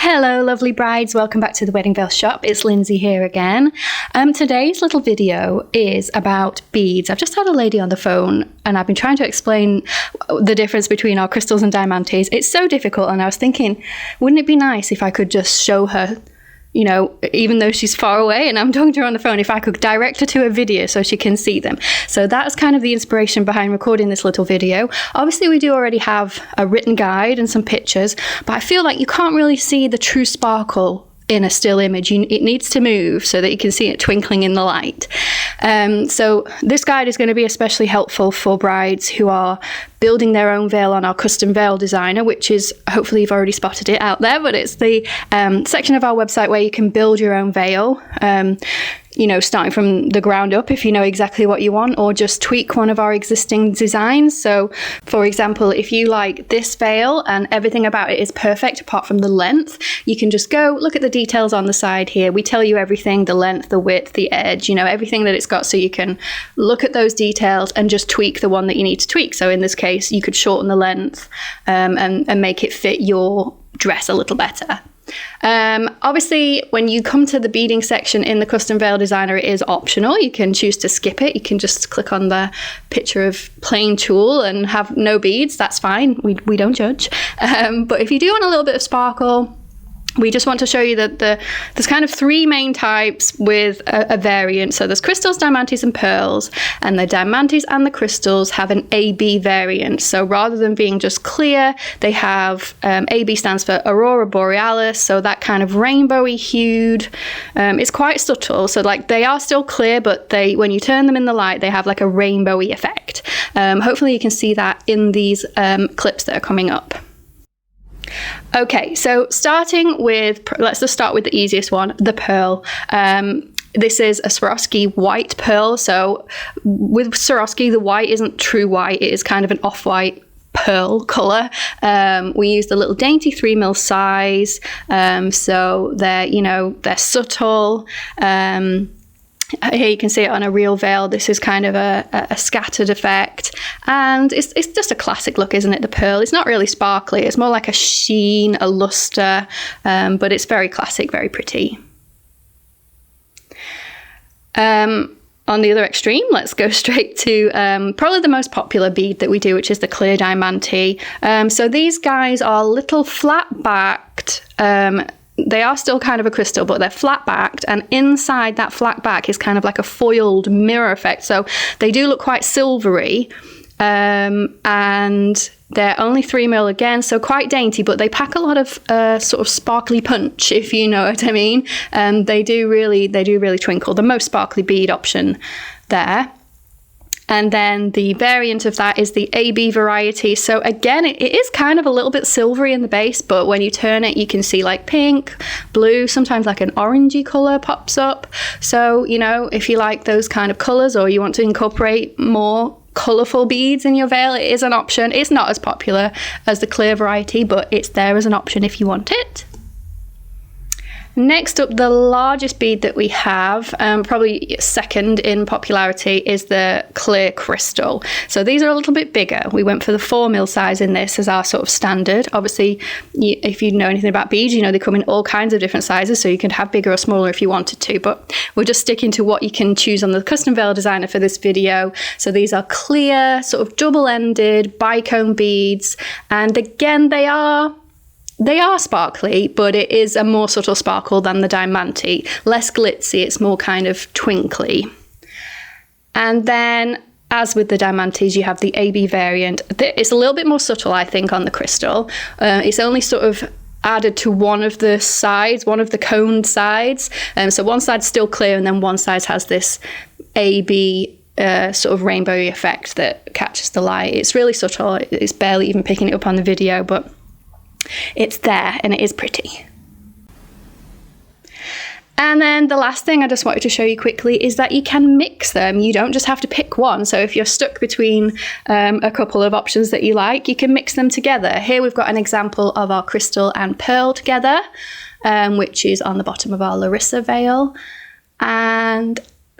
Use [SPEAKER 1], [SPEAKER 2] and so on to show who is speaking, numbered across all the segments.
[SPEAKER 1] Hello lovely brides, welcome back to the Wedding Veil Shop. It's Lynsey here again. Today's little video is about beads. I've just had a lady on the phone and I've been trying to explain the difference between our crystals and diamantes. It's so difficult, and I was thinking, wouldn't it be nice if I could just show her, you know, even though she's far away and I'm talking to her on the phone, if I could direct her to a video so she can see them. So that's kind of the inspiration behind recording this little video. Obviously we do already have a written guide and some pictures, but I feel like you can't really see the true sparkle in a still image. It needs to move so that you can see it twinkling in the light. So this guide is going to be especially helpful for brides who are building their own veil on our custom veil designer, which is, hopefully you've already spotted it out there, but it's the section of our website where you can build your own veil, you know, starting from the ground up if you know exactly what you want, or just tweak one of our existing designs. So for example, if you like this veil and everything about it is perfect apart from the length, you can just go look at the details on the side here. We tell you everything, the length, the width, the edge, you know, everything that it's got, so you can look at those details and just tweak the one that you need to tweak. So in this case, you could shorten the length and make it fit your dress a little better. Obviously, when you come to the beading section in the custom veil designer, it is optional. You can choose to skip it. You can just click on the picture of plain tulle and have no beads. That's fine. We don't judge. But if you do want a little bit of sparkle, we just want to show you that there's kind of three main types with a variant. So there's crystals, diamantes, and pearls, and the diamantes and the crystals have an AB variant. So rather than being just clear, they have AB stands for Aurora Borealis, so that kind of rainbowy hued. It's quite subtle, so like they are still clear, but when you turn them in the light, they have like a rainbowy effect. Hopefully you can see that in these clips that are coming up. Okay, so starting with, let's just start with the easiest one, the pearl. This is a Swarovski white pearl. So with Swarovski, the white isn't true white, it is kind of an off-white pearl color. We used a little dainty 3mm size, so they're, you know, they're subtle. Here you can see it on a real veil. This is kind of a scattered effect, and it's just a classic look, isn't it? The pearl, it's not really sparkly, it's more like a sheen, a luster, but it's very classic, very pretty. On the other extreme, let's go straight to probably the most popular bead that we do, which is the clear diamante. So these guys are little flat-backed. They are still kind of a crystal, but they're flat backed, and inside that flat back is kind of like a foiled mirror effect. So they do look quite silvery, and they're only 3mm again, so quite dainty, but they pack a lot of sort of sparkly punch, if you know what I mean. They do really twinkle. The most sparkly bead option there. And then the variant of that is the AB variety. So again, it is kind of a little bit silvery in the base, but when you turn it, you can see like pink, blue, sometimes like an orangey color pops up. So, you know, if you like those kind of colors, or you want to incorporate more colorful beads in your veil, it is an option. It's not as popular as the clear variety, but it's there as an option if you want it. Next up, the largest bead that we have, probably second in popularity, is the clear crystal. So these are a little bit bigger. We went for the 4mm size in this as our sort of standard. Obviously, if you know anything about beads, you know they come in all kinds of different sizes, so you could have bigger or smaller if you wanted to, but we're just sticking to what you can choose on the custom veil designer for this video. So these are clear, sort of double-ended bicone beads, and again, they are sparkly, but it is a more subtle sparkle than the diamante. Less glitzy, it's more kind of twinkly. And then, as with the diamantes, you have the AB variant. It's a little bit more subtle, I think, on the crystal. It's only sort of added to one of the sides, one of the coned sides. So one side's still clear, and then one side has this AB sort of rainbowy effect that catches the light. It's really subtle. It's barely even picking it up on the video, but it's there and it is pretty. And then the last thing I just wanted to show you quickly is that you can mix them. You don't just have to pick one. So if you're stuck between a couple of options that you like, you can mix them together. Here we've got an example of our crystal and pearl together, which is on the bottom of our Larissa veil. And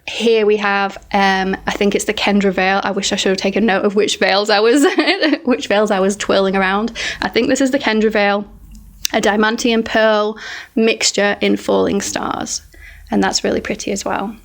[SPEAKER 1] here we have, I think it's the Kendra veil. I wish I should have taken note of which veils I was twirling around. I think this is the Kendra veil. a diamantium pearl mixture in falling stars. And that's really pretty as well.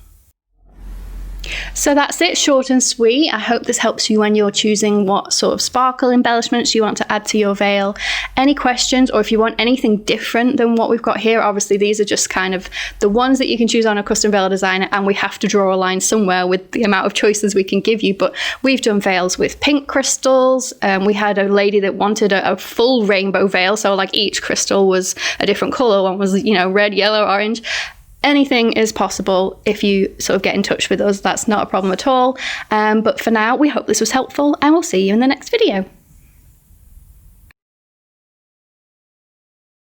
[SPEAKER 1] So that's it, short and sweet. I hope this helps you when you're choosing what sort of sparkle embellishments you want to add to your veil. Any questions, or if you want anything different than what we've got here, obviously these are just kind of the ones that you can choose on a custom veil designer, and we have to draw a line somewhere with the amount of choices we can give you. But we've done veils with pink crystals. We had a lady that wanted a full rainbow veil, so like each crystal was a different color. One was, you know, red, yellow, orange. Anything is possible if you sort of get in touch with us. That's not a problem at all. But for now, we hope this was helpful, and we'll see you in the next video.